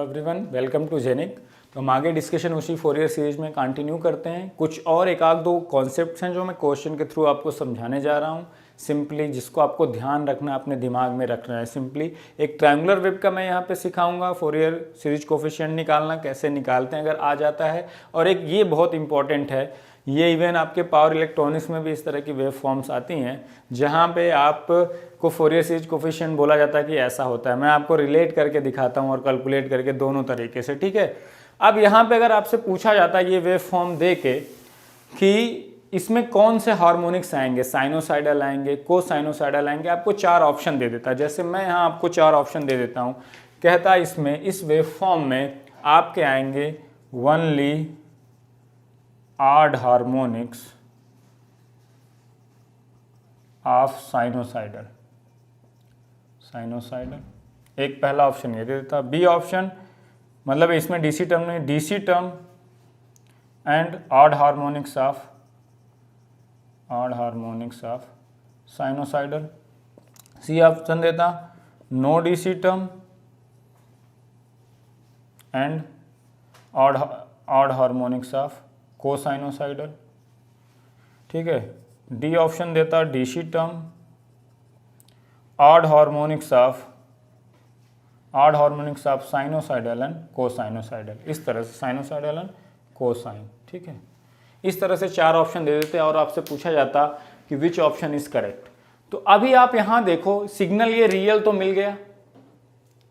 Hello everyone, welcome to जेनिक। तो हम आगे डिस्कशन उसी फोरियर सीरीज में कंटिन्यू करते हैं। कुछ और एक आध दो कॉन्सेप्ट्स हैं जो मैं क्वेश्चन के थ्रू आपको समझाने जा रहा हूँ। सिंपली जिसको आपको ध्यान रखना है, अपने दिमाग में रखना है। सिंपली एक ट्रायंगुलर वेब का मैं यहाँ पे सिखाऊंगा, फोरियर सीरीज कोफिशिएंट निकालना कैसे निकालते हैं अगर आ जाता है। और एक ये बहुत इंपॉर्टेंट है, ये इवन आपके पावर इलेक्ट्रॉनिक्स में भी इस तरह की वेव फॉर्म्स आती हैं जहाँ पे आप को फोरियर सीरीज कोफिशिएंट बोला जाता है कि ऐसा होता है। मैं आपको रिलेट करके दिखाता हूँ और कैलकुलेट करके, दोनों तरीके से, ठीक है। अब यहाँ पे अगर आपसे पूछा जाता है ये वेव फॉर्म दे के कि इसमें कौन से हार्मोनिक्स आएंगे, साइनोसाइडल आएंगे, कोसाइनोसाइडल आएंगे, आपको चार ऑप्शन दे देता है। जैसे मैं यहाँ आपको चार ऑप्शन दे देता हूँ, कहता है इसमें इस वेव फॉर्म में आपके आएंगे only odd harmonics of sinusoidal. एक पहला ऑप्शन ये दे देता। बी ऑप्शन मतलब इसमें डीसी टर्म नहीं, DC term and odd harmonics of sinusoidal. C option देता no DC term and odd harmonics of cosinusoidal, ठीक है। डी ऑप्शन देता DC term, odd harmonics of sinusoidal and cosinusoidal. इस तरह से साइनोसाइडल एंड कोसाइन, ठीक है। इस तरह से चार ऑप्शन दे देते और आपसे पूछा जाता कि विच ऑप्शन इज करेक्ट। तो अभी आप यहां देखो, सिग्नल ये रियल तो मिल गया,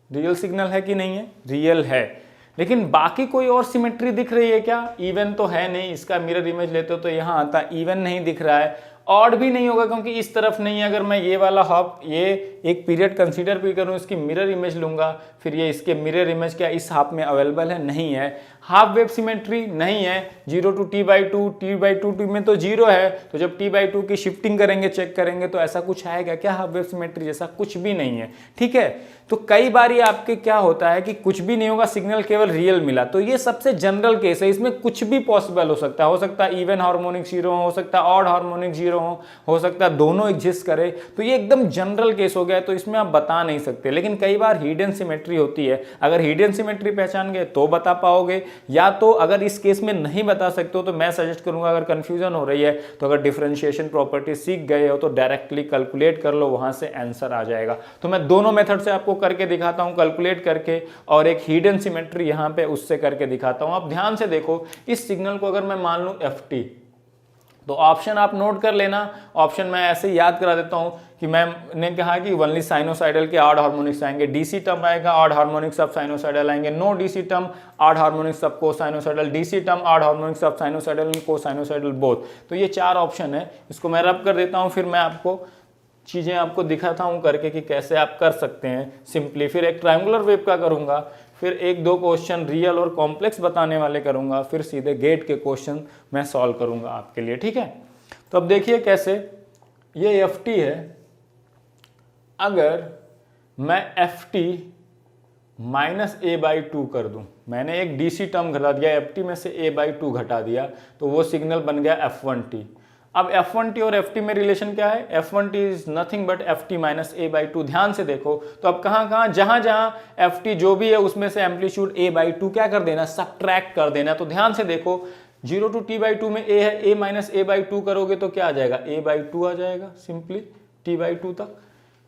रियल सिग्नल है कि नहीं है, रियल है। लेकिन बाकी कोई और सिमेट्री दिख रही है क्या? इवन तो है नहीं। इसका मिरर इमेज लेते हो तो यहां आता इवन नहीं दिख रहा है, ऑड भी नहीं होगा क्योंकि इस तरफ नहीं है। अगर मैं ये वाला हाफ, ये एक पीरियड कंसीडर भी करूं, इसकी मिरर इमेज लूंगा, फिर ये इसके मिरर इमेज क्या इस हाफ में अवेलेबल है? नहीं है। हाफ वेव सिमेट्री नहीं है, 0 टू t/2, t/2 में तो 0 है। तो जब t/2 की शिफ्टिंग करेंगे, चेक करेंगे तो ऐसा कुछ आएगा क्या हाफ वेव सिमेट्री जैसा? कुछ भी नहीं है, ठीक है। तो कई बार ये आपके क्या होता है कि कुछ भी नहीं होगा, सिग्नल केवल रियल मिला। तो ये सबसे जनरल केस है, इसमें कुछ भी पॉसिबल हो सकता है। हो सकता है इवन हार्मोनिक 0 हो सकता है ऑड हार्मोनिक 0 हो सकता है दोनों एग्जिस्ट करे। तो ये एकदम जनरल केस हो गया है, तो इसमें आप बता नहीं सकते। लेकिन कई बार हिडन सिमेट्री होती है, अगर हिडन सिमेट्री पहचान गए तो बता पाओगे, या तो अगर इस केस में नहीं बता सकते हो तो मैं सजेस्ट करूंगा, अगर कंफ्यूजन हो रही है तो अगर डिफरेंशिएशन प्रॉपर्टी सीख गए हो तो डायरेक्टली कैलकुलेट कर लो, वहां से आंसर आ जाएगा। तो मैं दोनों मेथड से आपको करके दिखाता हूं, कैलकुलेट करके, और एक हिडन सिमेट्री यहां पे उससे करके दिखाता हूं। आप ध्यान से देखो, इस सिग्नल को अगर मैं मान लूं ft, तो ऑप्शन आप नोट कर लेना। ऑप्शन मैं ऐसे ही याद करा देता हूं कि मैंने कहा कि ओनली साइनोसाइडल के ऑड हार्मोनिक्स आएंगे, डीसी टर्म आएगा, ऑड हार्मोनिक्स ऑफ साइनोसाइडल आएंगे, no DC term, odd harmonics of cosinusoidal, DC term, odd harmonics of sinusoidal and cosinusoidal both. तो ये चार ऑप्शन है, इसको मैं रब कर देता हूं, फिर मैं आपको चीजें आपको दिखाता हूं करके कि कैसे आप कर सकते हैं सिंपली। फिर एक ट्रायंगुलर वेव का करूंगा, फिर एक दो क्वेश्चन रियल और कॉम्प्लेक्स बताने वाले करूंगा, फिर सीधे गेट के क्वेश्चन मैं सॉल्व करूंगा आपके लिए, ठीक है। तो अब देखिए कैसे, ये ft है। अगर मैं ft माइनस a/2 कर दूं, मैंने एक डीसी टर्म घटा दिया, ft में से a/2 घटा दिया, तो वो सिग्नल बन गया f1t। अब f1t और ft में रिलेशन क्या है? f1t is nothing but ft minus a/2। ध्यान से देखो, तो अब कहां जहां जहां ft जो भी है उसमें से एम्पलीट्यूड a/2 क्या कर देना? सब्ट्रैक्ट कर देना। तो ध्यान से देखो, 0 टू t/2 में a है, a माइनस a/2 करोगे तो क्या आ जाएगा? a/2 आ जाएगा सिंपली t/2 तक।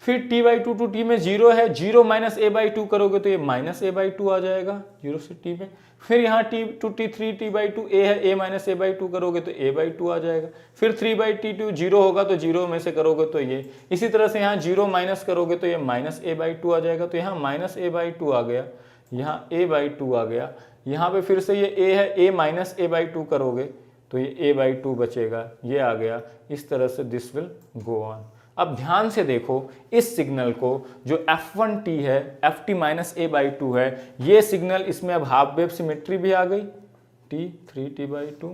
फिर t/2 टू t में 0 है, 0 माइनस a/2 करोगे तो ये माइनस a/2 आ जाएगा 0 से t में। फिर यहाँ t to t3 t/2 a है, a माइनस a/2 करोगे तो a/2 आ जाएगा। फिर 3/t2 0 होगा तो 0 में से करोगे तो ये। इसी तरह से यहाँ 0 माइनस करोगे तो ये माइनस a/2 आ जाएगा। तो यहाँ माइनस a/2 आ गया, यहाँ a/2 आ गया। यहाँ पे फिर से ये a है, a माइनस a/2 करोगे तो ये a/2 बचेगा, ये आ गया। इस तरह से दिस विल गो ऑन। अब ध्यान से देखो, इस सिग्नल को जो f1t है, ft माइनस a/2 है, ये सिग्नल, इसमें अब हाफ वेव सिमेट्री भी आ गई, t 3t/2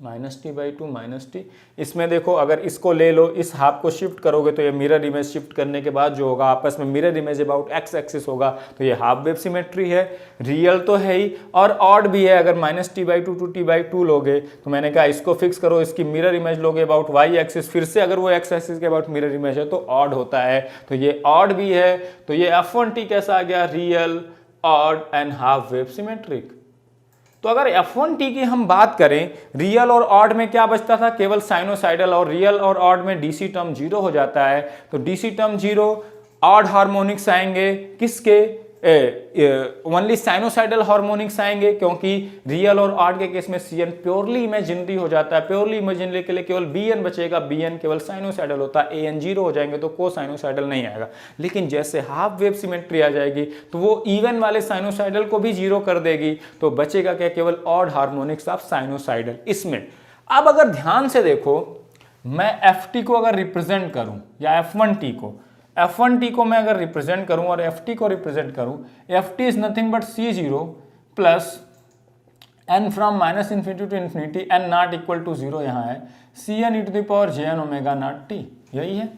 minus t/2 minus t। इसमें देखो, अगर इसको ले लो, इस हाफ को शिफ्ट करोगे तो ये मिरर इमेज शिफ्ट करने के बाद जो होगा आपस में mirror image about x axis होगा, तो ये हाफ वेव सिमेट्री है, रियल तो है ही और ऑड भी है। अगर माइनस t/2 टू t/2 लोगे तो मैंने कहा इसको फिक्स करो, इसकी मिरर इमेज लोगे अबाउट y एक्सिस, फिर से अगर वो x एक्सिस के अबाउट मिरर इमेज है तो ऑड होता है, तो ये ऑड भी है। तो ये f1t कैसा आ गया? Real, odd and half wave symmetric. तो अगर F1t की हम बात करें, रियल और ऑड में क्या बचता था, केवल साइनोसाइडल, और रियल और ऑड में डीसी टर्म जीरो हो जाता है। तो DC term zero, odd harmonics आएंगे किसके, ओनली साइनोसाइडल हार्मोनिक्स आएंगे, क्योंकि रियल और ऑड के केस में Cn प्योरली इमेजिनरी हो जाता है। प्योरली इमेजिनरी के लिए केवल Bn बचेगा, Bn केवल साइनोसाइडल होता है, An जीरो हो जाएंगे तो को साइनोसाइडल नहीं आएगा। लेकिन जैसे हाफ वेव सिमेट्री आ जाएगी तो वो इवन वाले साइनोसाइडल को भी जीरो कर देगी, तो बचेगा क्या, केवल ऑड हार्मोनिक्स ऑफ साइनोसाइडल। इसमें अब अगर ध्यान से देखो, मैं Ft को अगर रिप्रेजेंट करूं या F1t को मैं अगर रिप्रेजेंट करूं और Ft को रिप्रेजेंट करूं, Ft is nothing but C0 plus n from minus infinity to infinity n not equal to 0 यहाँ है, Cn e⁻jn omega naught t, यही है।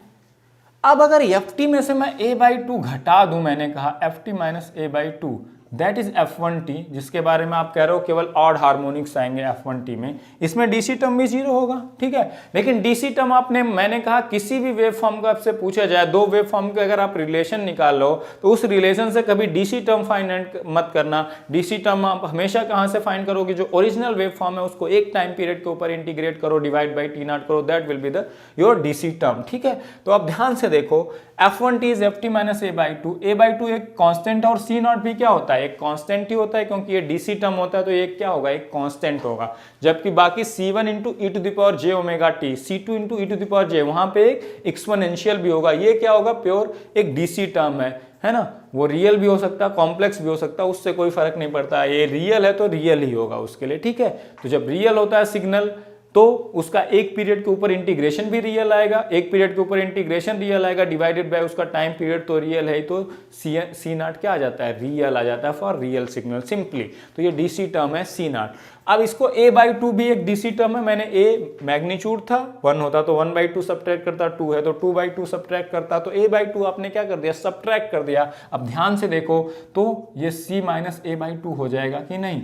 अब अगर Ft में से मैं a/2 घटा दूं, मैंने कहा Ft minus a/2, that is F1t, जिसके बारे में आप कह रहे हो केवल ऑड हार्मोनिक्स आएंगे F1t में, इसमें डीसी टर्म भी जीरो होगा, ठीक है। लेकिन डीसी टर्म मैंने कहा किसी भी वेव फॉर्म का आपसे पूछा जाए, दो वेव फॉर्म के अगर आप रिलेशन निकाल लो तो उस रिलेशन से कभी डीसी टर्म फाइंड मत करना। डीसी टर्म आप हमेशा कहां से फाइंड करोगे, जो ओरिजिनल वेव फॉर्म है उसको एक टाइम पीरियड के ऊपर इंटीग्रेट करो, डिवाइड बाई टी नॉट करो, that will be the your DC term, ठीक है। तो आप ध्यान से देखो, F1t is Ft minus a/2, a/2 एक कांस्टेंट और C नॉट भी क्या होता है, एक कांस्टेंट ही होता है, क्योंकि ये डीसी टर्म होता है तो ये क्या होगा, एक कांस्टेंट होगा। जबकि बाकी C1 into e⁻j omega t, C2 into e⁻j, वहां पे एक एक्सपोनेंशियल भी होगा, ये क्या होगा, प्योर एक डीसी टर्म है ना। वो रियल भी हो सकता है, कॉम्प्लेक्स भी हो सकता है, उससे कोई फर्क नहीं पड़ता, ये रियल है तो रियल ही होगा उसके लिए, ठीक है। तो जब रियल होता है सिग्नल तो उसका एक पीरियड के ऊपर इंटीग्रेशन भी रियल आएगा, एक पीरियड के ऊपर इंटीग्रेशन रियल आएगा, डिवाइडेड बाय उसका टाइम पीरियड तो रियल है, तो सी नॉट क्या आ जाता है, रियल आ जाता है फॉर रियल सिग्नल सिंपली। तो ये डीसी टर्म है सी नॉट। अब इसको a/2 भी एक डीसी टर्म है, मैंने a मैग्नीट्यूड था, 1 होता तो 1/2 सब्ट्रैक्ट करता, 2 है तो 2/2 सब्ट्रैक्ट करता, तो a/2 आपने क्या कर दिया, सब्ट्रैक्ट कर दिया। अब ध्यान से देखो तो ये c माइनस a/2 हो जाएगा कि नहीं,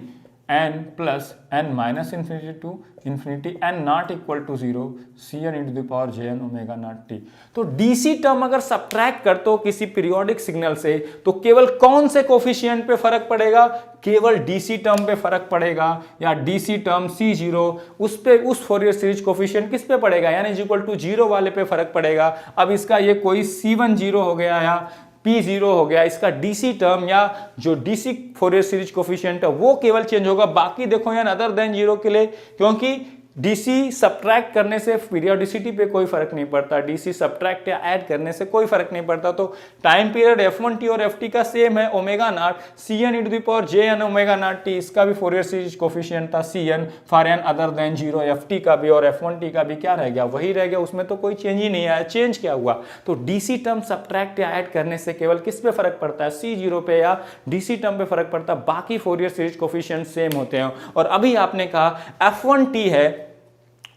n plus n minus infinity to infinity n not equal to 0 Cn e⁻jn omega naught t। तो डीसी टर्म अगर सब्ट्रैक्ट करते हो किसी पीरियोडिक सिग्नल से तो केवल कौन से कोफिशिएंट पे फर्क पड़ेगा, केवल डीसी टर्म पे फर्क पड़ेगा, या डीसी टर्म C0 उस पे, उस फोरियर सीरीज कोफिशिएंट किस पे पड़ेगा, यानी इक्वल टू 0 वाले पे फर्क पड़ेगा। अब इसका ये कोई C1 0 हो गया या P0 हो गया, इसका डीसी टर्म या जो डीसी फोरियर सीरीज कोफिशिएंट है वो केवल चेंज होगा, बाकी देखो यार अदर देन 0 के लिए, क्योंकि डीसी सब्ट्रैक्ट करने से पीरियोडिसिटी पे कोई फर्क नहीं पड़ता, डीसी सब्ट्रैक्ट या ऐड करने से कोई फर्क नहीं पड़ता। तो टाइम पीरियड F1t और Ft का सेम है, omega naught, Cn e⁻jn omega naught t, इसका भी फोरियर सीरीज कोफिशिएंट था Cn for n other than 0, Ft का भी और F1t का भी क्या रह गया, वही रह गया, उसमें तो कोई चेंज ही नहीं आया। चेंज क्या हुआ, तो डीसी टर्म सब्ट्रैक्ट या ऐड करने से केवल किस पे फर्क पड़ता है, C0 पे या डीसी टर्म पे फर्क पड़ता है, बाकी फोरियर सीरीज कोफिशिएंट सेम होते हैं। और अभी आपने कहा F1t है,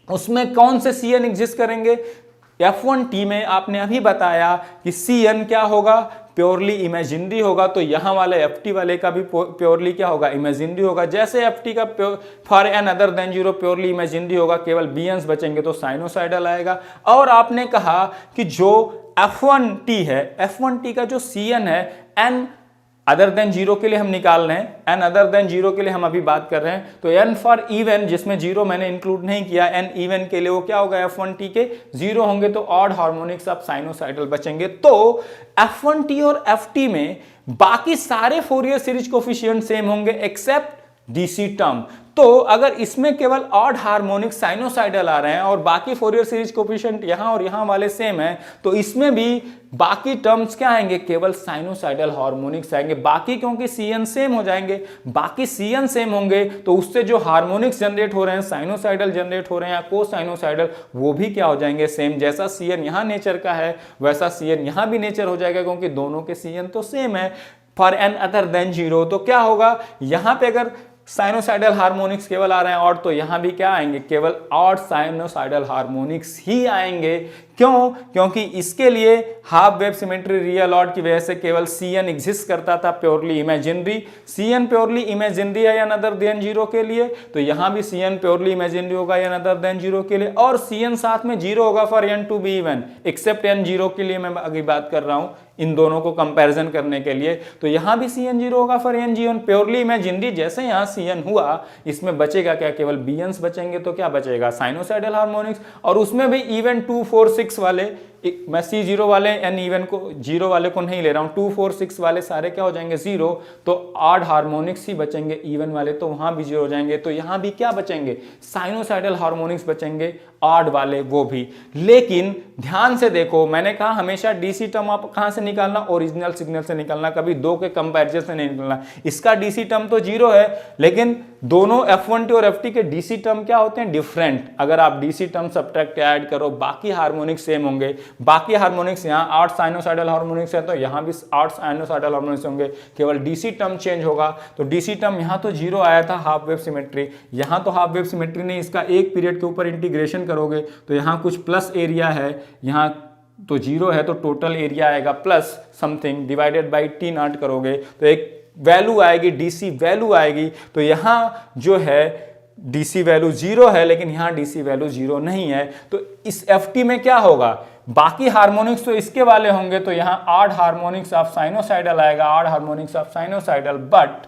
उसमें कौन से Cn एग्जिस्ट करेंगे, F1t में आपने अभी बताया कि Cn क्या होगा, प्योरली इमेजिनरी होगा, तो यहां वाले Ft वाले का भी प्योरली क्या होगा, इमेजिनरी होगा। जैसे Ft का for n other than 0 purely imaginary होगा, केवल Bns बचेंगे तो साइनोसाइडल आएगा। और आपने कहा कि जो F1t है, F1t का जो Cn है n अदर देन 0 के लिए हम निकाल रहे हैं, n अदर देन 0 के लिए हम अभी बात कर रहे हैं, तो n फॉर इवन, जिसमें 0 मैंने इंक्लूड नहीं किया, n इवन के लिए वो क्या होगा, F1t के 0 होंगे तो ऑड हार्मोनिक्स ऑफ साइनोसाइडल बचेंगे। तो F1t और Ft में बाकी सारे फोरियर सीरीज कोफिशिएंट सेम होंगे एक्सेप्ट डीसी टर्म। तो अगर इसमें केवल ऑड हार्मोनिक साइनोसाइडल आ रहे हैं और बाकी फोरियर सीरीज कोफिशिएंट यहां और यहां वाले सेम है, तो इसमें भी बाकी टर्म्स क्या आएंगे, केवल साइनोसाइडल हार्मोनिक्स आएंगे। बाकी क्योंकि Cn सेम हो जाएंगे, बाकी Cn सेम होंगे तो उससे जो हार्मोनिक्स जनरेट हो रहे हैं, साइनोसाइडल जनरेट हो रहे हैं या कोसाइनोसाइडल, वो भी क्या हो जाएंगे, सेम। जैसा Cn यहां नेचर का है वैसा Cn यहां भी नेचर हो जाएगा, क्योंकि दोनों के Cn तो सेम है फॉर एन अदर देन 0। तो क्या होगा, यहां पे अगर साइनोसाइडल हार्मोनिक्स केवल आ रहे हैं ऑड, तो यहां भी क्या आएंगे, केवल ऑड साइनोसाइडल हार्मोनिक्स ही आएंगे। क्यों? क्योंकि इसके लिए हाफ वेव सिमेट्री रियल की वजह से केवल Cn एग्जिस्ट करता था purely imaginary. Cn purely imaginary है या अनदर देन जीरो के लिए, तो यहां भी Cn प्योरली इमेजिनरी होगा या अनदर देन जीरो के लिए, और Cn साथ में जीरो होगा for n to be even, except n zero के लिए मैं अभी बात कर रहा हूं इन दोनों को कंपैरिजन करने के लिए। तो यहां भी Cn जीरो होगा for n G1 purely imaginary. जैसे यहां Cn हुआ, इसमें बचेगा क्या? केवल Bns बचेंगे। तो क्या बचेगा? साइनोसाइडल हार्मोनिक्स, और उसमें भी इवन 2 4 6 वाले, मैं C0 वाले n इवन को जीरो वाले को नहीं ले रहा हूं, 2 4 6 वाले सारे क्या हो जाएंगे? जीरो। तो ऑड हार्मोनिक्स ही बचेंगे, इवन वाले तो वहां भी जीरो हो जाएंगे। तो यहां भी क्या बचेंगे? साइनोसाइडल हार्मोनिक्स बचेंगे, ऑड वाले वो भी। लेकिन ध्यान से देखो, मैंने कहा हमेशा डीसी टर्म आप कहां से निकालना? ओरिजिनल सिग्नल से निकालना, कभी दो के कंपैरिजन से नहीं निकालना। इसका डीसी टर्म तो जीरो है, लेकिन दोनों F1T और Ft के डीसी टर्म क्या होते हैं? डिफरेंट। अगर आप डीसी टर्म सब्ट्रैक्ट ऐड करो, बाकी हार्मोनिक्स सेम होंगे। बाकी हार्मोनिक्स यहाँ 8 साइनोसाइडल हार्मोनिक्स है, तो यहाँ भी 8 साइनोसाइडल हार्मोनिक्स होंगे, केवल डीसी टर्म चेंज होगा। तो डीसी टर्म यहाँ तो जीरो आया था हाफ वेव सिमेट्री, यहाँ तो हाफ वेव सिमेट्री नहीं, इसका एक पीरियड के ऊपर इंटीग्रेशन करोगे तो यहाँ कुछ प्लस एरिया है, यहाँ तो जीरो है, तो टोटल एरिया आएगा plus something divided by T not करोगे तो एक वैल्यू आएगी, डीसी वैल्यू आएगी। तो यहाँ जो है डीसी वैल्यू जीरो है, लेकिन यहाँ डीसी वैल्यू जीरो नहीं है। तो इस एफटी में क्या होगा? बाकी हार्मोनिक्स तो इसके वाले होंगे, तो यहाँ ऑड हार्मोनिक्स ऑफ साइनोसाइडल आएगा, odd harmonics of sinusoidal, but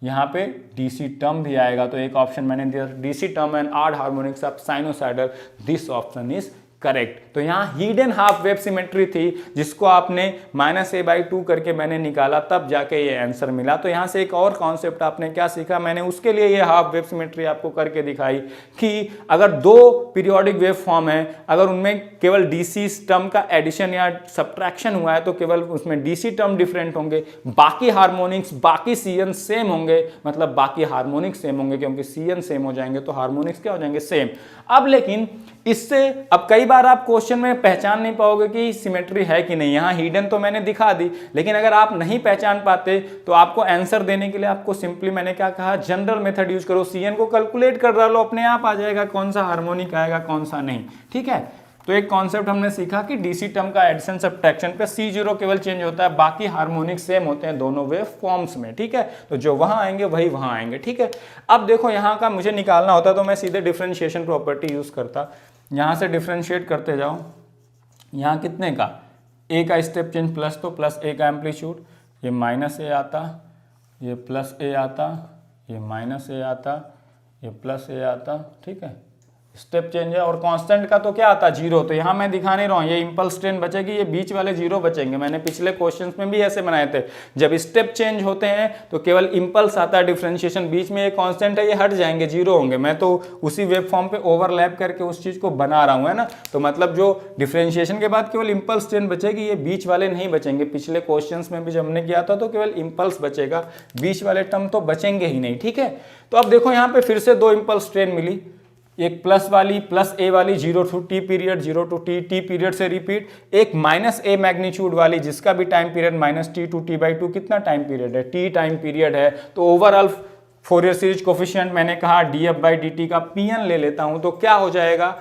यहाँ पे डीसी टर्म भी आएगा। तो एक ऑप्शन मैंने दिया DC term and odd harmonics of sinusoidal, this option is correct. तो यहाँ हिडन हाफ वेव सिमेट्री थी, जिसको आपने -a/2 करके मैंने निकाला, तब जाके ये आंसर मिला। तो यहाँ से एक और कॉन्सेप्ट आपने क्या सीखा? मैंने उसके लिए ये हाफ वेव सिमेट्री आपको करके दिखाई कि अगर दो पीरियोडिक वेव फॉर्म है, अगर उनमें केवल डीसी टर्म का एडिशन या सब्ट्रैक्शन हुआ है, तो केवल उसमें डीसी टर्म डिफरेंट होंगे, बाकी हार्मोनिक्स, बाकी Cn सेम होंगे, मतलब बाकी हार्मोनिक्स सेम होंगे, क्योंकि Cn सेम हो जाएंगे तो हार्मोनिक्स क्या हो जाएंगे? सेम। अब लेकिन इससे अब कई बार आप क्वेश्चन में पहचान नहीं पाओगे कि सिमेट्री है कि नहीं। यहाँ हिडन तो मैंने दिखा दी, लेकिन अगर आप नहीं पहचान पाते तो आपको आंसर देने के लिए आपको सिंपली मैंने क्या कहा? जनरल मेथड यूज करो, Cn को कैलकुलेट कर डालो, अपने आप आ जाएगा कौन सा हार्मोनिक आएगा कौन सा नहीं। ठीक है, तो एक कॉन्सेप्ट हमने सीखा कि डीसी टर्म का एडिशन सब्ट्रैक्शन पे C0 केवल चेंज होता है, बाकी हार्मोनिक सेम होते हैं दोनों वेव फॉर्म्स में। ठीक है, तो जो वहां आएंगे वही वहां आएंगे। ठीक है, अब देखो यहाँ का मुझे निकालना होता तो मैं सीधे डिफरेंशिएशन प्रॉपर्टी यूज करता। यहाँ से डिफरेंशिएट करते जाओ, यहाँ कितने का? ए का स्टेप चेंज प्लस, तो प्लस ए का एम्पलीट्यूड, ये -a आता, ये +a आता, ये -a आता, ये +a आता। ठीक है, स्टेप चेंज है, और कांस्टेंट का तो क्या आता? जीरो। तो यहाँ मैं दिखा नहीं रहा हूँ, ये इंपल्स ट्रेन बचेगी, ये बीच वाले जीरो बचेंगे। मैंने पिछले क्वेश्चंस में भी ऐसे बनाए थे, जब स्टेप चेंज होते हैं तो केवल इंपल्स आता है, डिफरेंशिएशन, बीच में ये कांस्टेंट है, ये हट जाएंगे, जीरो होंगे। मैं तो उसी वेव फॉर्म पे ओवरलैप करके उस चीज को बना रहा हूँ, है ना। तो मतलब जो डिफरेंशिएशन के बाद केवल इंपल्स ट्रेन बचेगी, ये बीच वाले नहीं बचेंगे। पिछले क्वेश्चन में भी जब हमने किया था तो केवल इंपल्स बचेगा, बीच वाले टर्म तो बचेंगे ही नहीं। ठीक है, तो अब देखो यहाँ पे फिर से दो इंपल्स ट्रेन मिली, एक प्लस वाली, +a वाली 0 to t period, 0 to t period से रिपीट, एक -a मैग्नीट्यूड वाली जिसका भी time period -t to t/2 कितना टाइम पीरियड है? t टाइम पीरियड है। तो ओवरऑल फोरियर सीरीज कोफिशिएंट मैंने कहा df/dt का pn ले लेता हूं, तो क्या हो जाएगा?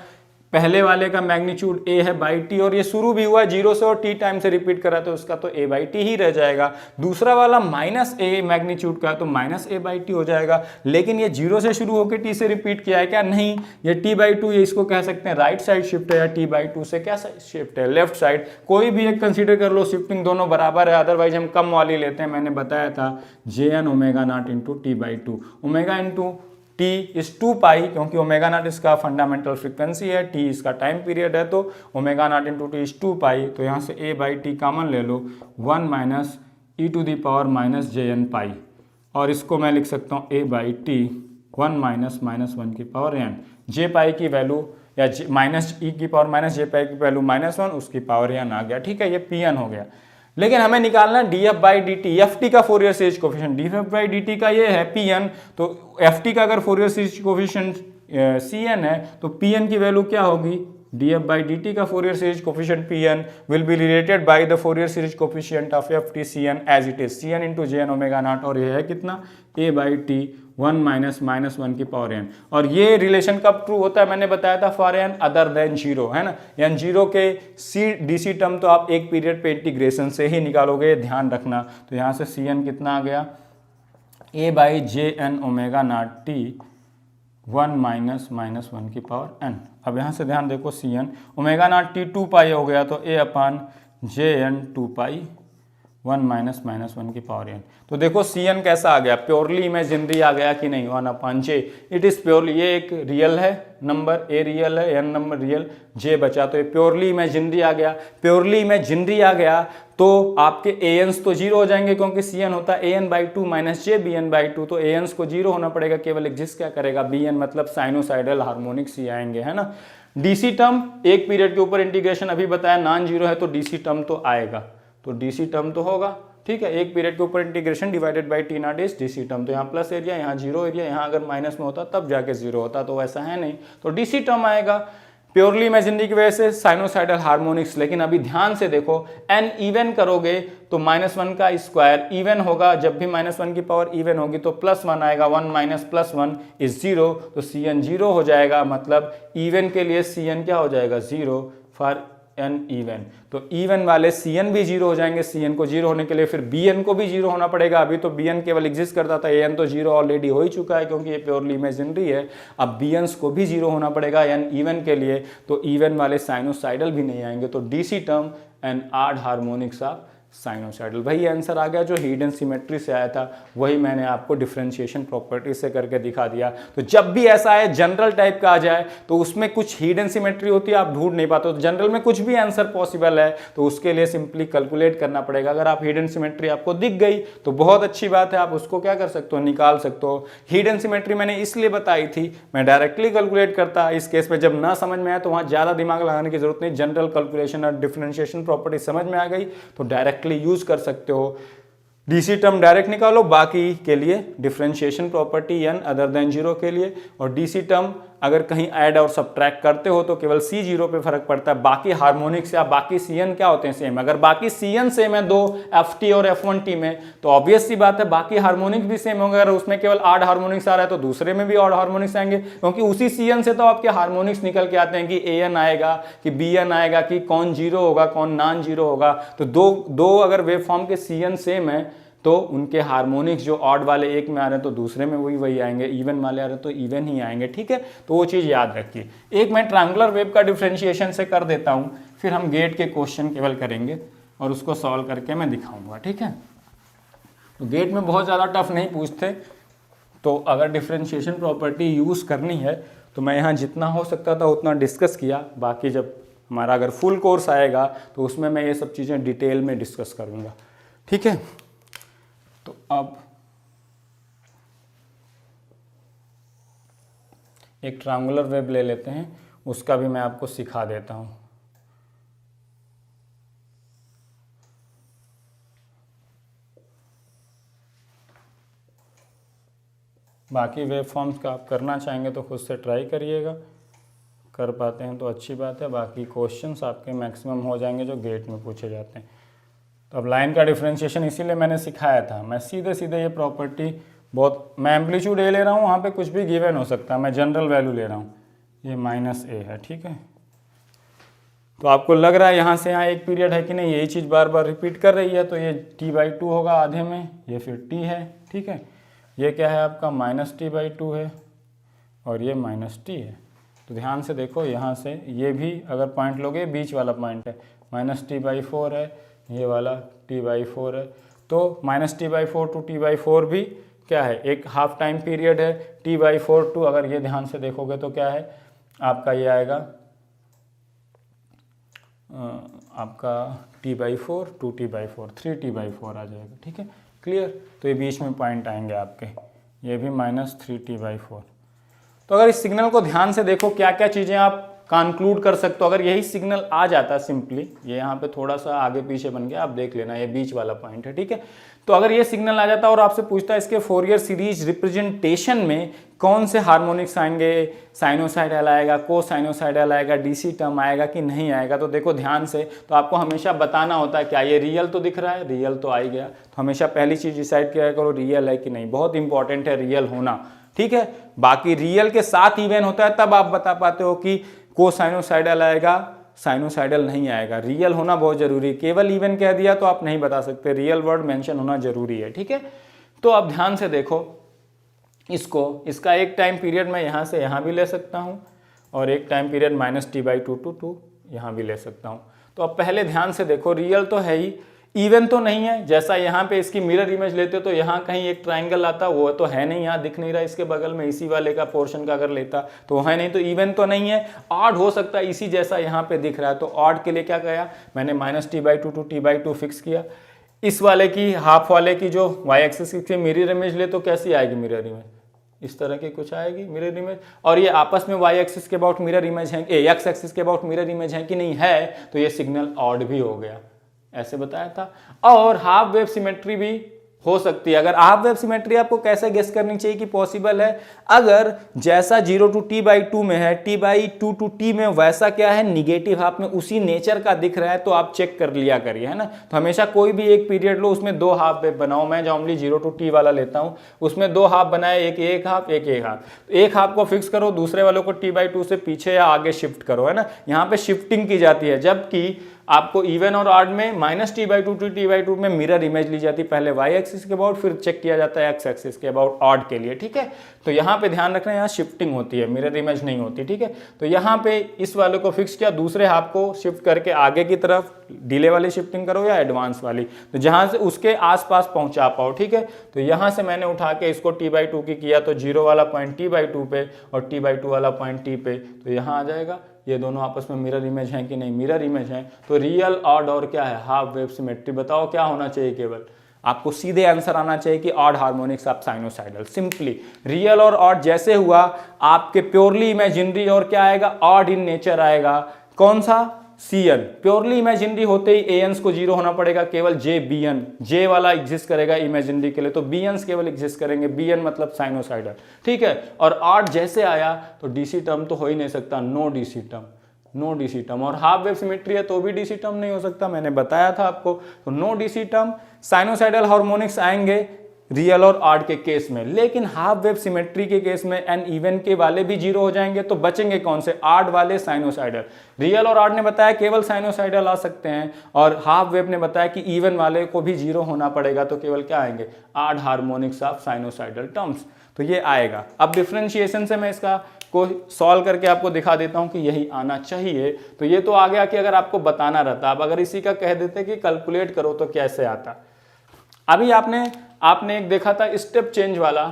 पहले वाले का मैग्नीट्यूड a है बाई टी, और ये शुरू भी हुआ है 0 से और t टाइम से रिपीट करा, तो उसका तो a/t ही रह जाएगा। दूसरा वाला -a मैग्नीट्यूड का है, तो -a/t हो जाएगा। लेकिन ये 0 से शुरू होकर t से रिपीट किया है क्या? नहीं, ये t/2, ये इसको कह सकते हैं राइट साइड शिफ्ट है, या t/2 से क्या शिफ्ट है? Left side. कोई भी एक कंसिडर कर लो, शिफ्टिंग दोनों बराबर है, अदरवाइज हम कम वाली लेते हैं। मैंने बताया था jn ω0 into t/2, omega into t is 2π, क्योंकि ω0 इसका फंडामेंटल फ्रीक्वेंसी है, t इसका टाइम पीरियड है, तो ω0 इंटू टी इज 2π। तो यहाँ से a/t कॉमन ले लो, 1 - e⁻ jn π, और इसको मैं लिख सकता हूँ a/t 1 - -1n। j π की वैल्यू या -e⁻ j π की वैल्यू -1, उसकी पावर n आ गया। ठीक है, ये pn हो गया। लेकिन हमें निकालना df/dt, ft का फोरियर सीरीज कोफिशिएंट, df/dt का ये है pn, तो ft का अगर फोरियर सीरीज कोफिशिएंट cn है तो pn की वैल्यू क्या होगी? df by dt का Fourier series coefficient pn will be related by the Fourier series coefficient of ft cn as it is cn into jn omega naught, और ये है कितना a by t 1 minus minus 1 की power n। और ये relation कब true होता है, मैंने बताया था for n other than zero, है ना। n जीरो के dc टर्म तो आप एक पीरियड पे इंटीग्रेशन से ही निकालोगे, ध्यान रखना। तो यहाँ से cn कितना आ गया, a by j n omega naught t 1 minus minus 1 की पावर n। अब यहाँ से ध्यान देखो, cn omega naught t 2 pi हो गया, तो a upon j n 2 pi 1 minus minus 1 की पावर n। तो देखो cn कैसा आ गया, प्योरली इमेजिनरी आ गया कि नहीं, 1 अपान जे। इट इज़ प्योरली, ये एक रियल है नंबर, a रियल है, n नंबर रियल, j बचा, तो ये प्योरली इमेजिनरी आ गया। प्योरली इमेजिनरी आ गया तो आपके ans तो जीरो हो जाएंगे, क्योंकि cn होता है an by 2 minus J bn by 2, तो ans को जीरो होना पड़ेगा, केवल एग्जिस्ट क्या करेगा, bn, मतलब साइनोसाइडल हार्मोनिक्स ही आएंगे, है ना। डीसी टर्म एक पीरियड के ऊपर इंटीग्रेशन अभी बताया नॉन जीरो है, तो डीसी टर्म तो आएगा, तो डीसी टर्म तो होगा, ठीक है। एक पीरियड के ऊपर integration divided by T not is DC term, तो यहाँ प्लस एरिया, यहाँ जीरो एरिया, यहाँ अगर माइनस में होता तब जाके जीरो होता, तो वैसा है नहीं, तो डीसी टर्म आएगा प्योरली इमेजिनरी की वजह से साइनोसाइडल हार्मोनिक्स। लेकिन अभी ध्यान से देखो, n इवन करोगे तो -1 का स्क्वायर इवन होगा, जब भी -1 की पावर इवन होगी तो +1 आएगा, 1 माइनस +1 इज 0, तो cn 0 हो जाएगा, मतलब इवन के लिए cn क्या हो जाएगा, 0 फॉर n इवन। तो इवन वाले cn भी 0 हो जाएंगे, cn को 0 होने के लिए फिर bn को भी 0 होना पड़ेगा। अभी तो bn केवल एग्जिस्ट करता था, an तो 0 ऑलरेडी हो ही चुका है क्योंकि ये प्योरली इमेजिनरी है। अब bns को भी 0 होना पड़ेगा n इवन के लिए, तो इवन वाले साइनोसाइडल भी नहीं आएंगे, तो DC term and odd harmonics of sinusoidal. वही आंसर आ गया जो हिडन सिमेट्री से आया था, वही मैंने आपको डिफरेंशिएशन प्रॉपर्टी से करके दिखा दिया। तो जब भी ऐसा है जनरल टाइप का आ जाए तो उसमें कुछ हिडन सिमेट्री होती है, आप ढूंढ नहीं पाते, तो जनरल में कुछ भी आंसर पॉसिबल है, तो उसके लिए सिंपली कैलकुलेट करना पड़ेगा। अगर आप हिडन सिमेट्री आपको दिख गई तो बहुत अच्छी बात है, आप उसको क्या कर सकते हो, निकाल सकते हो। हिडन सिमेट्री मैंने इसलिए बताई थी, मैं डायरेक्टली कैलकुलेट करता, इस केस में जब ना समझ में आया तो वहाँ ज़्यादा दिमाग लगाने की जरूरत नहीं, जनरल कैलकुलेशन और डिफरेंशिएशन प्रॉपर्टी समझ में आ गई तो डायरेक्ट यूज कर सकते हो। डीसी टर्म डायरेक्ट निकालो, बाकी के लिए differentiation property n other than zero के लिए, और डीसी टर्म अगर कहीं ऐड और सब्ट्रैक्ट करते हो तो केवल c जीरो पे फर्क पड़ता है, बाकी हार्मोनिक्स या बाकी cn क्या होते हैं सेम। अगर बाकी cn सेम है दो ft और f1t में, तो ऑब्वियस सी बात है बाकी हार्मोनिक्स भी सेम होंगे। अगर उसमें केवल आड हार्मोनिक्स आ रहा है तो दूसरे में भी आड हार्मोनिक्स आएंगे, क्योंकि उसी cn से तो आपके हार्मोनिक्स निकल के आते हैं कि an आएगा कि bn आएगा कि कौन जीरो होगा कौन नॉन जीरो होगा। तो दो अगर वेव फॉर्म के cn सेम है तो उनके हार्मोनिक्स जो ऑड वाले एक में आ रहे हैं तो दूसरे में वही आएंगे, इवन वाले आ रहे हैं तो इवन ही आएंगे, ठीक है। तो वो चीज़ याद रखिए। एक मैं ट्रायंगुलर वेव का डिफरेंशिएशन से कर देता हूँ, फिर हम गेट के क्वेश्चन केवल करेंगे और उसको सॉल्व करके मैं दिखाऊंगा, ठीक है। तो गेट में बहुत ज़्यादा टफ नहीं पूछते, तो अगर डिफरेंशिएशन प्रॉपर्टी यूज़ करनी है तो मैं यहाँ जितना हो सकता था उतना डिस्कस किया। बाकी जब हमारा अगर फुल कोर्स आएगा तो उसमें मैं ये सब चीज़ें डिटेल में डिस्कस करूँगा, ठीक है। तो अब एक ट्रायंगुलर वेव ले लेते हैं, उसका भी मैं आपको सिखा देता हूँ। बाकी वेव फॉर्म्स का आप करना चाहेंगे तो खुद से ट्राई करिएगा, कर पाते हैं तो अच्छी बात है, बाकी क्वेश्चंस आपके मैक्सिमम हो जाएंगे जो गेट में पूछे जाते हैं। तो अब लाइन का डिफरेंशिएशन इसीलिए मैंने सिखाया था। मैं सीधे सीधे ये प्रॉपर्टी बहुत, मैं एम्पलीट्यूड ए ले रहा हूँ, वहाँ पे कुछ भी गिवन हो सकता है, मैं जनरल वैल्यू ले रहा हूँ, ये -a है, ठीक है। तो आपको लग रहा है यहाँ से यहाँ एक पीरियड है कि नहीं, यही चीज़ बार बार रिपीट कर रही है, तो ये t/2 होगा आधे में, ये फिर t है, ठीक है। ये क्या है आपका -t/2 है और ये -t है। तो ध्यान से देखो, यहाँ से ये भी अगर पॉइंट लोगे बीच वाला पॉइंट है, -t/4 है, ये वाला t/4 है, तो -t/4 टू t/4 भी क्या है, एक हाफ टाइम पीरियड है। t/4 टू, अगर ये ध्यान से देखोगे तो क्या है आपका, ये आएगा आपका t/4 टू t/4 3t/4 आ जाएगा, ठीक है, क्लियर। तो ये बीच में पॉइंट आएंगे आपके, ये भी -3t/4। तो अगर इस सिग्नल को ध्यान से देखो, क्या क्या चीज़ें आप कंक्लूड कर सकते हो। अगर यही सिग्नल आ जाता सिंपली, ये यहाँ पे थोड़ा सा आगे पीछे बन गया, आप देख लेना, ये बीच वाला पॉइंट है, ठीक है। तो अगर ये सिग्नल आ जाता और आपसे पूछता है इसके फोरियर सीरीज रिप्रेजेंटेशन में कौन से हार्मोनिक्स आएंगे, साइनोसाइडल आएगा, कोसाइनोसाइडल आएगा, डीसी टर्म आएगा कि नहीं आएगा, तो देखो ध्यान से, तो आपको हमेशा बताना होता है क्या ये रियल तो दिख रहा है, रियल तो आ ही गया, तो हमेशा पहली चीज डिसाइड किया करो रियल है कि नहीं, बहुत इंपॉर्टेंट है रियल होना, ठीक है। बाकी रियल के साथ इवन होता है तब आप बता पाते हो कि कोसाइनोसाइडल आएगा, साइनोसाइडल नहीं आएगा, रियल होना बहुत जरूरी है। केवल इवन कह दिया तो आप नहीं बता सकते, रियल वर्ड मेंशन होना जरूरी है, ठीक है। तो आप ध्यान से देखो इसको, इसका एक टाइम पीरियड मैं यहाँ से यहाँ भी ले सकता हूँ और एक टाइम पीरियड -t/2 to 2 यहाँ भी ले सकता हूँ। तो अब पहले ध्यान से देखो, रियल तो है ही, इवन तो नहीं है। जैसा यहाँ पे इसकी मिरर इमेज लेते तो यहाँ कहीं एक ट्राइंगल आता, वो तो है नहीं, यहाँ दिख नहीं रहा, इसके बगल में इसी वाले का पोर्शन का अगर लेता तो है नहीं, तो इवन तो नहीं है। ऑड हो सकता है इसी जैसा यहाँ पे दिख रहा है, तो ऑड के लिए क्या किया मैंने, -t/2 to t/2 फिक्स किया। इस वाले की हाफ वाले की जो y एक्सिस की मिरर इमेज ले तो कैसी आएगी मिरर इमेज, इस तरह की कुछ आएगी मिरर इमेज। और ये आपस में y एक्सिस के अबाउट मिरर इमेज है, x एक्सिस के अबाउट मिरर इमेज है कि नहीं है, तो ये सिग्नल ऑड भी हो गया, ऐसे बताया था। और हाफ वेव सिमेट्री भी हो सकती है। अगर हाफ वेव सिमेट्री आपको कैसे गेस करनी चाहिए कि पॉसिबल है, अगर जैसा 0 to t/2 में है, t/2 to t में वैसा क्या है निगेटिव हाफ में उसी नेचर का दिख रहा है, तो आप चेक कर लिया करिए, है ना। तो हमेशा कोई भी एक पीरियड लो, उसमें 2 हाफ वेव बनाओ। मैं नॉर्मली 0 to t वाला लेता हूं, उसमें 2 हाफ बनाए, एक हाफ, एक हाफ। एक हाफ को फिक्स करो, दूसरे वालों को t/2 से पीछे या आगे शिफ्ट करो, है ना। यहाँ पे शिफ्टिंग की जाती है, जबकि आपको इवन और ऑड में -t/2 to t/2 में मिरर इमेज ली जाती है, पहले y एक्सिस के अबाउट, फिर चेक किया जाता है x एक्सिस के अबाउट ऑड के लिए, ठीक है। तो यहाँ पे ध्यान रखना, यहाँ शिफ्टिंग होती है, मिरर इमेज नहीं होती, ठीक है। तो यहाँ पे इस वाले को फिक्स किया, दूसरे हाफ को शिफ्ट करके आगे की तरफ डिले वाली शिफ्टिंग करो या एडवांस वाली, तो जहाँ से उसके आसपास पहुंचा पाओ, ठीक है। तो यहाँ से मैंने उठा के इसको t/2 की किया, तो 0 वाला पॉइंट t/2 पे और t/2 वाला पॉइंट t पे, तो यहाँ आ जाएगा। ये दोनों आपस में मिरर इमेज हैं कि नहीं, मिरर इमेज हैं, तो रियल ऑड और क्या है, हाफ वेव सिमेट्री। बताओ क्या होना चाहिए, केवल आपको सीधे आंसर आना चाहिए कि odd harmonics of sinusoidal. Simply real और ऑड जैसे हुआ, आपके प्योरली इमेजिनरी और क्या आएगा, ऑड इन नेचर आएगा। कौन सा, Cn। प्योरली इमेजिनरी होते ही एन्स को 0 होना पड़ेगा, केवल J जे वाला एग्जिस्ट करेगा इमेजिनरी के लिए, तो Bns केवल एग्जिस्ट करेंगे, Bn मतलब साइनोसाइडल, ठीक है। और ऑड जैसे आया तो डीसी टर्म तो हो ही नहीं सकता, नो डीसी टर्म। और हाफ वेव सिमेट्री है तो भी डीसी टर्म नहीं हो सकता, मैंने बताया था आपको, तो no DC term. Sinusoidal harmonics आएंगे रियल और ऑड के केस में, लेकिन हाफ वेव सिमेट्री के केस में एंड इवन के वाले भी 0 हो जाएंगे, तो बचेंगे कौन से, ऑड वाले साइनोसाइडल। रियल और ऑड ने बताया केवल साइनोसाइडल आ सकते हैं, और हाफ वेव ने बताया कि इवन वाले को भी 0 होना पड़ेगा, तो केवल क्या आएंगे, odd harmonics of sinusoidal terms, तो ये आएगा। अब डिफरेंशिएशन से मैं इसका को सॉल्व करके आपको दिखा देता हूं कि यही आना चाहिए। तो ये तो आ गया कि अगर आपको बताना रहता, अब अगर इसी का कह देते कि कैलकुलेट करो तो कैसे आता। अभी आपने एक देखा था स्टेप चेंज वाला,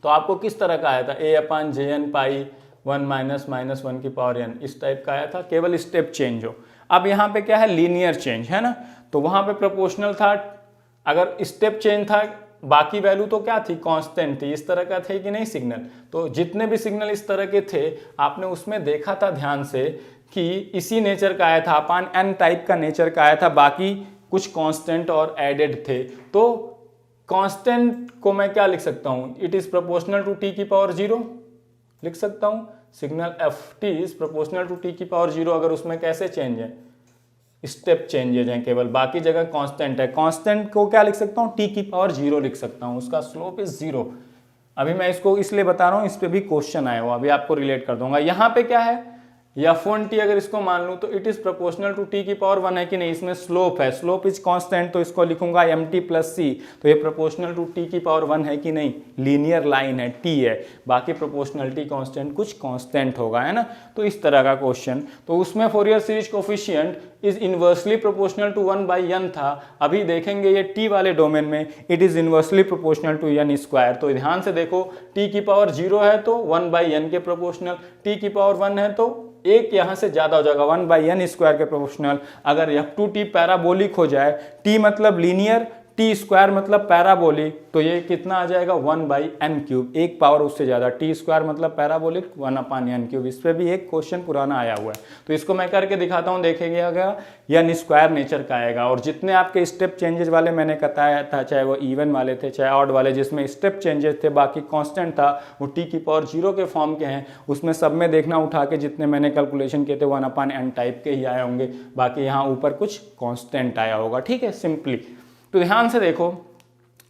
तो आपको किस तरह का आया था, a/Jn पाई 1 - -1 की पावर n, इस टाइप का आया था, केवल स्टेप चेंज हो। अब यहाँ पे क्या है, लीनियर चेंज है ना, तो वहां पे प्रोपोर्शनल था। अगर स्टेप चेंज था, बाकी वैल्यू तो क्या थी, कांस्टेंट थी। इस तरह का थे कि नहीं सिग्नल, तो जितने भी सिग्नल इस तरह के थे आपने उसमें देखा था ध्यान से कि इसी नेचर का आया था, अपान n टाइप का नेचर का आया था, बाकी कुछ कांस्टेंट और एडेड थे। तो कांस्टेंट को मैं क्या लिख सकता हूं, it is proportional to t की पावर 0 लिख सकता हूं। Signal ft is proportional to t की पावर 0, अगर उसमें कैसे चेंज है, स्टेप चेंजेज हैं केवल, बाकी जगह कांस्टेंट है। कांस्टेंट को क्या लिख सकता हूं, t की पावर 0 लिख सकता हूं, उसका स्लोप इज 0। अभी मैं इसको इसलिए बता रहा हूं, इस पे भी क्वेश्चन आया हो, अभी आपको रिलेट कर दूंगा। यहाँ पे क्या है, f1t अगर इसको मान लूं तो it is proportional to t की पावर 1 है कि नहीं, इसमें स्लोप है, स्लोप इज कांस्टेंट, तो इसको लिखूंगा mt + c, तो ये प्रोपोर्शनल टू t की पावर 1 है कि नहीं, लीनियर लाइन है, t है, बाकी प्रोपोर्शनलिटी कांस्टेंट कुछ कांस्टेंट होगा, है ना। तो इस तरह का क्वेश्चन, तो उसमें Fourier series coefficient is inversely proportional to 1/n था। अभी देखेंगे ये t वाले डोमेन में it is inversely proportional to n²। तो ध्यान से देखो, t की पावर 0 है तो 1/n के प्रोपोर्शनल, t की पावर 1 है तो एक यहां से ज्यादा हो जाएगा, 1/n² के प्रोपोर्शनल। अगर f2t पैराबोलिक हो जाए, t मतलब लीनियर, टी स्क्वायर मतलब पैराबोलिक, तो ये कितना आ जाएगा 1/n³, एक पावर उससे ज़्यादा। टी स्क्वायर मतलब पैराबोलिक 1/n³। इस पर भी एक क्वेश्चन पुराना आया हुआ है, तो इसको मैं करके दिखाता हूँ, देखेगा या स्क्वायर नेचर का आएगा। और जितने आपके स्टेप चेंजेस वाले मैंने बताया था, चाहे वो इवन वाले थे चाहे ऑड वाले, जिसमें स्टेप चेंजेस थे बाकी कांस्टेंट था, वो t⁻0 के फॉर्म के हैं, उसमें सब में देखना उठा के जितने मैंने कैलकुलेशन किए थे 1/n टाइप के ही आए होंगे, बाकी यहाँ ऊपर कुछ कांस्टेंट आया होगा। ठीक है, सिंपली। तो ध्यान से देखो,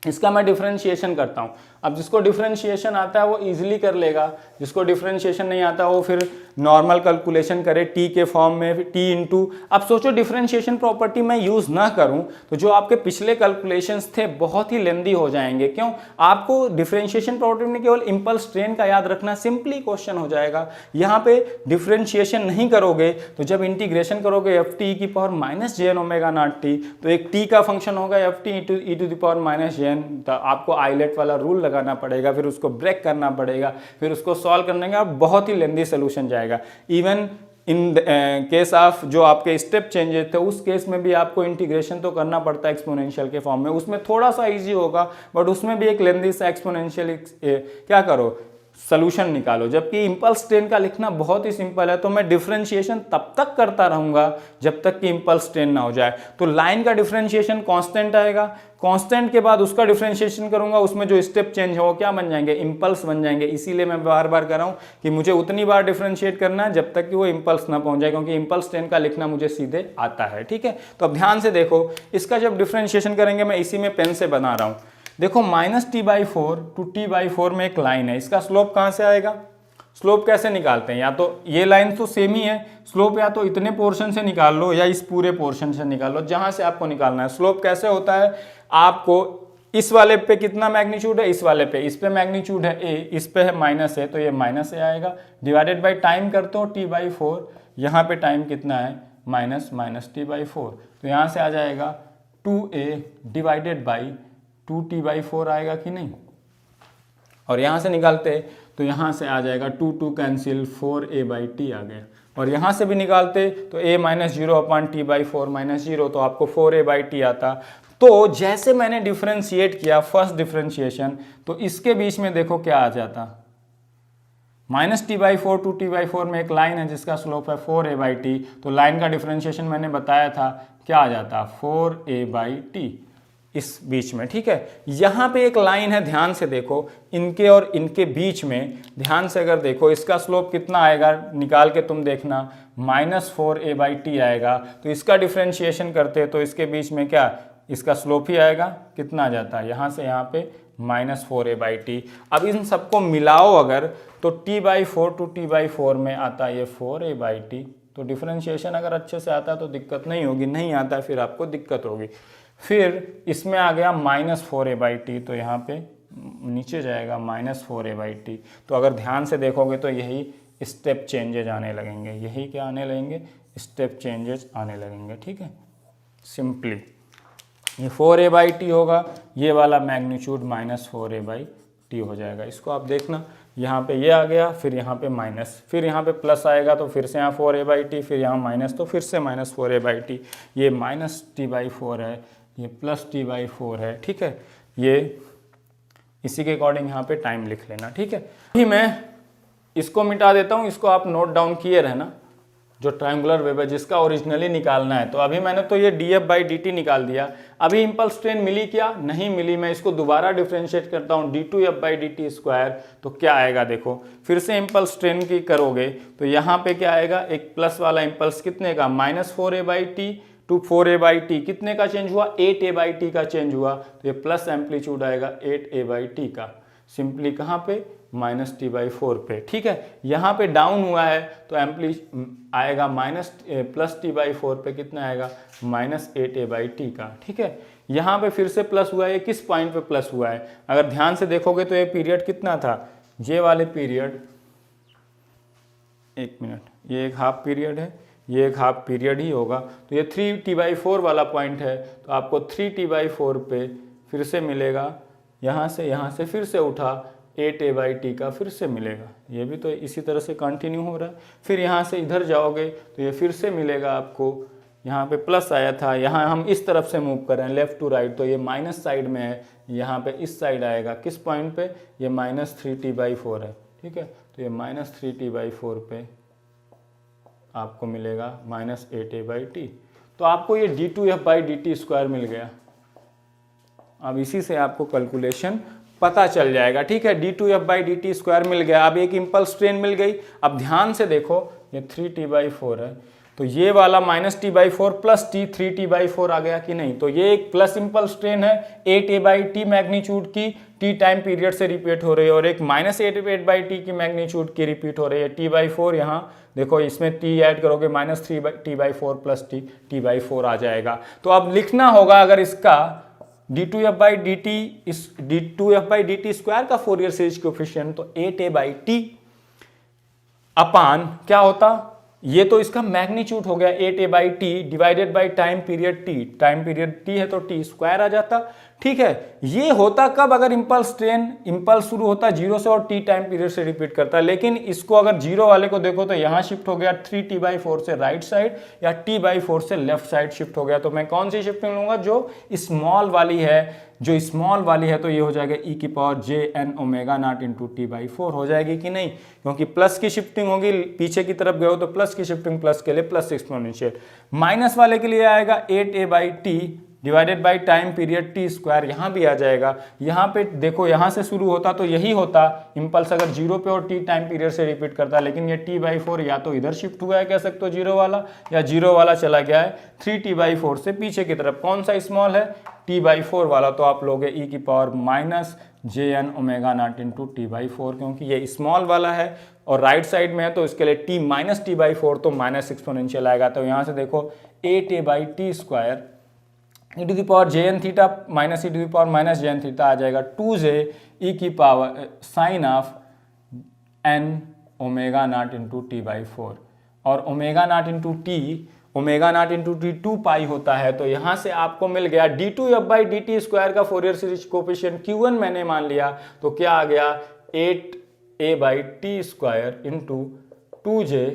इसका मैं डिफरेंशिएशन करता हूँ। अब जिसको डिफरेंशिएशन आता है वो इजीली कर लेगा, जिसको डिफरेंशिएशन नहीं आता वो फिर नॉर्मल कैलकुलेशन करे टी के फॉर्म में, टी इंटू। अब सोचो डिफरेंशिएशन प्रॉपर्टी मैं यूज़ ना करूं तो जो आपके पिछले कैलकुलेशंस थे बहुत ही लेंदी हो जाएंगे। क्यों? आपको डिफरेंशिएशन प्रॉपर्टी में केवल इम्पल्स ट्रेन का याद रखना, सिंपली क्वेश्चन हो जाएगा। यहाँ पे डिफरेंशिएशन नहीं करोगे तो जब इंटीग्रेशन करोगे एफ टी की पावर -jn⍵0t, तो एक टी का फंक्शन होगा एफ टी e⁻⁻n, तो आपको आइलेट वाला रूल लगाना पड़ेगा, फिर उसको ब्रेक करना पड़ेगा, फिर उसको सॉल्व करने का बहुत ही लेंदी सोल्यूशन जाएगा। इवन इन केस ऑफ जो आपके स्टेप चेंजेस थे उस केस में भी आपको इंटीग्रेशन तो करना पड़ता है एक्सपोनेंशियल के फॉर्म में, उसमें थोड़ा सा इजी होगा, बट उसमें भी एक लेंदी सा एक्सपोनेंशियल क्या करो सोल्यूशन निकालो। जबकि इंपल्स ट्रेन का लिखना बहुत ही सिंपल है, तो मैं डिफरेंशिएशन तब तक करता रहूंगा जब तक कि इंपल्स ट्रेन ना हो जाए। तो लाइन का डिफरेंशिएशन कांस्टेंट आएगा, कांस्टेंट के बाद उसका डिफरेंशिएशन करूंगा, उसमें जो स्टेप चेंज हो क्या बन जाएंगे, इंपल्स बन जाएंगे। इसीलिए मैं बार बार कर रहा हूं कि मुझे उतनी बार डिफरेंशिएट करना है जब तक कि वो इंपल्स ना पहुंच जाए, क्योंकि इंपल्स ट्रेन का लिखना मुझे सीधे आता है। ठीक है, तो अब ध्यान से देखो, इसका जब डिफरेंशिएशन करेंगे, मैं इसी में पेन से बना रहा हूं। देखो -t/4 टू t/4 में एक लाइन है, इसका स्लोप कहाँ से आएगा? स्लोप कैसे निकालते हैं? या तो ये लाइन तो सेम ही है, स्लोप या तो इतने पोर्शन से निकाल लो या इस पूरे पोर्शन से निकाल लो, जहां से आपको निकालना है। स्लोप कैसे होता है? आपको इस वाले पे कितना मैग्नीट्यूड है, इस वाले पे, इस पे मैग्नीट्यूड है a, इस पे है -a, तो ये -a आएगा, डिवाइडेड बाई टाइम करते हो t/4, यहाँ पे टाइम कितना है -t/4, तो यहाँ से आ जाएगा 2a डिवाइडेड बाई 2t/4 आएगा कि नहीं। और यहाँ से निकालते तो यहाँ से आ जाएगा 2 कैंसिल 4a/t आ गया। और यहाँ से भी निकालते तो a -0/t/4 -0, तो आपको 4a/t आता। तो जैसे मैंने डिफरेंशिएट किया फर्स्ट डिफरेंशिएशन, तो इसके बीच में देखो क्या आ जाता, -t/4 टू t/4 में एक लाइन है जिसका स्लोप है 4a/t, तो लाइन का डिफरेंशिएशन मैंने बताया था क्या आ जाता 4a/t इस बीच में। ठीक है, यहाँ पे एक लाइन है, ध्यान से देखो, इनके और इनके बीच में ध्यान से अगर देखो, इसका स्लोप कितना आएगा निकाल के तुम देखना, -4a/t आएगा। तो इसका डिफरेंशिएशन करते तो इसके बीच में क्या, इसका स्लोप ही आएगा, कितना आ जाता है यहाँ से यहाँ पे -4a/t। अब इन सबको मिलाओ अगर, तो t/4 टू t/4 में आता है ये 4a/t। तो डिफरेंशिएशन अगर अच्छे से आता है तो दिक्कत नहीं होगी, नहीं आता है फिर आपको दिक्कत होगी। फिर इसमें आ गया -4a/t, तो यहाँ पे नीचे जाएगा -4a/t। तो अगर ध्यान से देखोगे तो यही स्टेप चेंजेज आने लगेंगे, यही क्या आने लगेंगे, स्टेप चेंजेज आने लगेंगे। ठीक है, सिंपली ये 4a/t होगा, ये वाला मैग्नीट्यूड -4a/t हो जाएगा। इसको आप देखना, यहाँ पे ये आ गया, फिर यहाँ पे माइनस, फिर यहाँ पे प्लस आएगा, तो फिर से यहाँ 4a/t, फिर यहाँ माइनस, तो फिर से -4a/t। ये -t/4 है, ये +t/4 है। ठीक है, ये इसी के अकॉर्डिंग यहाँ पे टाइम लिख लेना। ठीक है, अभी मैं इसको मिटा देता हूँ, इसको आप नोट डाउन किए रहना, जो ट्रायंगुलर वेव है जिसका ओरिजिनली निकालना है। तो अभी मैंने तो ये df/dt निकाल दिया। अभी इंपल्स ट्रेन मिली क्या? नहीं मिली। मैं इसको दोबारा डिफरेंशिएट करता हूँ d2f/dt², तो क्या आएगा देखो, फिर से इंपल्स ट्रेन की करोगे तो यहाँ पे क्या आएगा, एक प्लस वाला इंपल्स कितने का, -4a/t टू 4a/t, कितने का चेंज हुआ, 8a/t का चेंज हुआ, तो ये प्लस एम्पलीट्यूड आएगा 8a/t का, सिंपली कहाँ पे, -t/4 पे। ठीक है, यहाँ पे डाउन हुआ है तो आएगा +t/4 पे कितना आएगा, -8a/t का। ठीक है, यहाँ पे फिर से प्लस हुआ है, किस पॉइंट पे प्लस हुआ है, अगर ध्यान से देखोगे तो ये पीरियड कितना था, ये वाले पीरियड, एक मिनट, ये एक हाफ पीरियड है, ये एक हाफ पीरियड ही होगा, तो ये 3t/4 वाला पॉइंट है, तो आपको 3t/4 पे फिर से मिलेगा, यहाँ से फिर से उठा 8a/t का फिर से मिलेगा, ये भी तो इसी तरह से कंटिन्यू हो रहा है। फिर यहाँ से इधर जाओगे तो ये फिर से मिलेगा आपको यहाँ पे प्लस आया था, यहाँ हम इस तरफ से मूव कर रहे हैं लेफ़्ट टू राइट, तो ये माइनस साइड में है, यहाँ पे इस साइड आएगा किस पॉइंट पे, ये -3t/4 है, ठीक है। तो ये -3t/4 पे आपको मिलेगा -8a/t। तो आपको ये d2f/dt² मिल गया। अब इसी से आपको कैलकुलेशन पता चल जाएगा, ठीक है। d2f/dt² मिल गया। अब एक इम्पल्स ट्रेन मिल गई। अब ध्यान से देखो, ये 3t/4 है, तो ये वाला -t/4 प्लस t 3t/4 आ गया कि नहीं। तो ये एक प्लस इम्पल्स ट्रेन है 8a/t मैग्नीट्यूड की, t टाइम पीरियड से रिपीट हो रही है, और एक -8/t की मैग्नीट्यूड की रिपीट हो रही है t/4। यहाँ देखो, इसमें t ऐड करोगे -3t/4 प्लस t/4 आ जाएगा। तो अब लिखना होगा, अगर इसका d2f/dt का फोरियर सीरीज कोएफिशिएंट, तो 8a/t अपान क्या होता, ये तो इसका मैग्नीट्यूड हो गया 8a/t divided by time period t, time period t है तो t स्क्वायर आ जाता, ठीक है। ये होता कब, अगर इंपल्स ट्रेन इंपल्स शुरू होता 0 से और t टाइम पीरियड से रिपीट करता। लेकिन इसको अगर 0 वाले को देखो तो यहाँ शिफ्ट हो गया 3t/4 से राइट साइड, या t/4 से लेफ्ट साइड शिफ्ट हो गया। तो मैं कौन सी शिफ्टिंग लूंगा, जो स्मॉल वाली है, जो स्मॉल वाली है, तो ये हो जाएगा e⁻j⁻⁴ t/4 हो जाएगी कि नहीं, क्योंकि प्लस की शिफ्टिंग होगी, पीछे की तरफ गए हो तो प्लस की शिफ्टिंग, प्लस के लिए प्लस एक्सपोनेंशियल। माइनस वाले के लिए आएगा 8a/t divided by time period t², यहाँ भी आ जाएगा। यहाँ पे देखो, यहाँ से शुरू होता तो यही होता इम्पल्स, अगर 0 पे और t टाइम पीरियड से रिपीट करता, लेकिन ये t/4 या तो इधर शिफ्ट हुआ है, कह सकते हो 0 वाला, या 0 वाला चला गया है 3t/4 से पीछे की तरफ। कौन सा स्मॉल है, t/4 वाला, तो आप लोगे e⁻j⁻⁴ t/4, क्योंकि ये स्मॉल वाला है और राइट साइड में है, तो इसके लिए t-t/4 तो माइनस एक्सपोनेंशियल आएगा। तो यहाँ से देखो 8a/t² e⁻jn⁻ माइनस e⁻−jn⁻ आ जाएगा 2j e⁻sin n⁻0 t/4, और ω0 t 2π होता है। तो यहाँ से आपको मिल गया d2f/dt² का फोरियर सीरीज कोएफिशिएंट Q1 मैंने मान लिया, तो क्या आ गया 8a/t² into 2j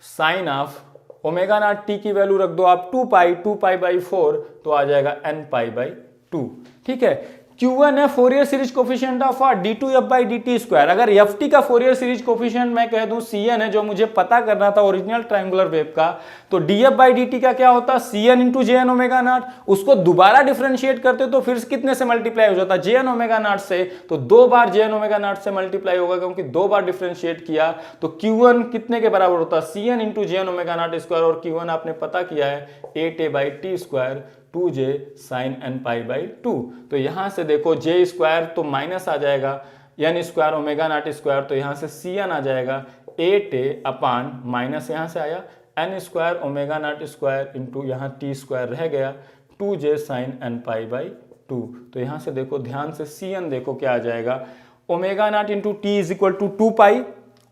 sine of ω0 t की वैल्यू रख दो आप 2π/4, तो आ जाएगा nπ/2, ठीक है। Q1 है Fourier series coefficient of d2f/dt²। अगर ft का फोरियर सीरीज कोफिशिएंट मैं कह दूं Cn है, जो मुझे पता करना था ओरिजिनल ट्रायंगुलर वेव का, तो df/dt का क्या होता, Cn इंटू jn⁻0। उसको दोबारा डिफरेंशिएट करते तो फिर कितने से मल्टीप्लाई हो जाता, jn⁻0 से, तो 2 बार jn⁻0 से मल्टीप्लाई होगा, क्योंकि 2 बार डिफरेंशिएट किया। तो Q1 कितने के बराबर होता, Cn इंटू jn⁻0², और Q1 आपने पता किया है 8a/t² 2j sin nπ/2। तो यहां से देखो j² तो माइनस आ जाएगा, n² ω0², तो यहां से Cn आ जाएगा 8a अपान माइनस यहां से आया n² ω0² इंटू यहाँ t² रह गया 2j sin nπ/2। तो यहां से देखो ध्यान से Cn देखो क्या आ जाएगा, ω0 into T is equal to 2π,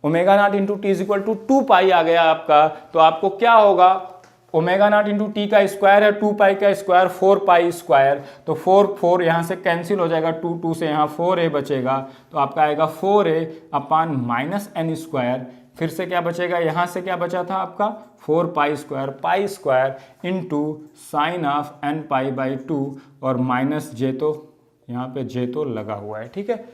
ω0 into T is equal to 2π आ गया आपका। तो आपको क्या होगा, ω0 इंटू टी का स्क्वायर है 2π का स्क्वायर 4π², तो 4 यहाँ से कैंसिल हो जाएगा, 2 से यहाँ 4a बचेगा, तो आपका आएगा 4a अपान माइनस n²। फिर से क्या बचेगा, यहाँ से क्या बचा था आपका 4π² इंटू साइन ऑफ nπ/2, और माइनस j, तो यहाँ पे j तो लगा हुआ है, ठीक है।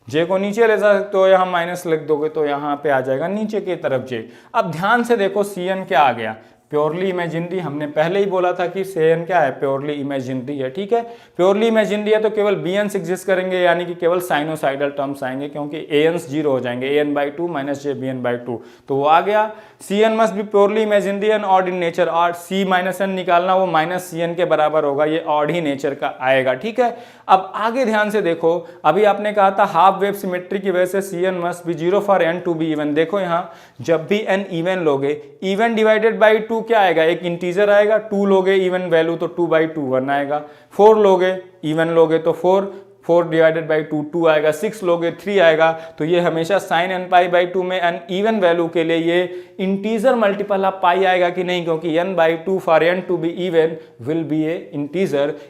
j को नीचे ले सकते हो, यहाँ माइनस लिख दोगे तो यहाँ पे आ जाएगा नीचे की तरफ j। अब ध्यान से देखो Cn क्या आ गया, प्योरली इमेजिनरी। हमने पहले ही बोला था कि Cn क्या है, प्योरली इमेजिनरी है, ठीक है। प्योरली इमेजिनरी है तो केवल bns एग्जिस्ट करेंगे, यानी कि केवल साइनोसाइडल टर्म्स आएंगे, क्योंकि ans 0 हो जाएंगे, an/2 माइनस jbn/2, तो वो आ गया। Cn must be purely imaginary and odd in nature, और c-n निकालना, वो माइनस Cn के बराबर होगा, ये ऑड ही नेचर का आएगा, ठीक है। अब आगे ध्यान से देखो, अभी आपने कहा था हाफ वेव सिमेट्री की वजह से Cn must be 0 for n to be even. देखो यहाँ जब भी n इवन लोगे, इवन डिवाइडेड बाई 2 क्या आएगा, एक इंटीजर आएगा, 2 लोगे इवन वैल्यू तो 2/2 1 आएगा, 4 लोगे इवन लोगे तो 4 डिवाइडेड बाई 2 आएगा, 6 लोगे 3 आएगा। तो ये हमेशा साइन nπ/2 में n इवन वैल्यू के लिए ये इंटीजर मल्टीपल ऑफ पाई आएगा कि नहीं, क्योंकि n/2 for n to be even will be a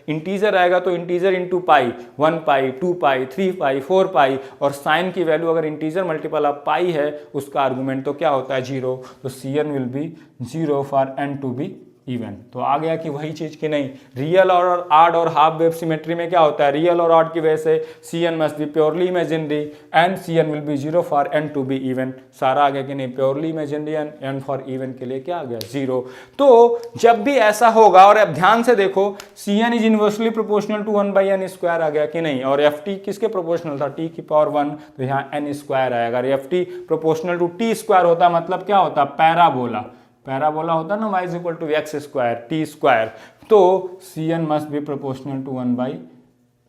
integer आएगा, तो इंटीजर इंटू पाई 1π 2π 3π 4π, और साइन की वैल्यू अगर इंटीजर मल्टीपल ऑफ पाई है उसका आर्गूमेंट तो क्या होता है 0, तो Cn will be 0 for n to be even. तो आ गया कि वही चीज़ कि नहीं, रियल और ऑड और हाफ वेव सिमेट्री में क्या होता है, रियल और ऑड की वजह से Cn must be purely imaginary and Cn will be 0 for n to be even. सारा आ गया कि नहीं, purely imaginary and n for even के लिए क्या आ गया 0। तो जब भी ऐसा होगा, और अब ध्यान से देखो, Cn is inversely proportional to 1/n square आ गया कि नहीं, और ft किसके प्रोपोर्शनल था, t की पावर 1, तो यहाँ n स्क्वायर आएगा। अगर ft proportional to t square होता मतलब क्या होता, पैराबोला, पैराबोला होता ना y is equal to x square t square, तो Cn must be proportional to 1/,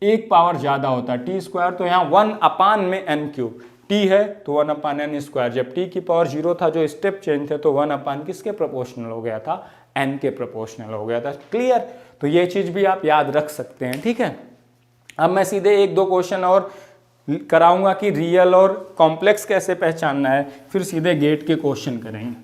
एक पावर ज्यादा होता है टी स्क्वायर, तो यहाँ 1/n में n क्यूब, t है तो 1/n स्क्वायर, जब t की पावर 0 था, जो स्टेप चेंज थे, तो 1/n किसके प्रोपोर्शनल हो गया था, n के प्रोपोर्शनल हो गया था। क्लियर, तो ये चीज भी आप याद रख सकते हैं। ठीक है, अब मैं सीधे 1-2 क्वेश्चन और कराऊंगा कि रियल और कॉम्प्लेक्स कैसे पहचानना है, फिर सीधे गेट के क्वेश्चन करेंगे।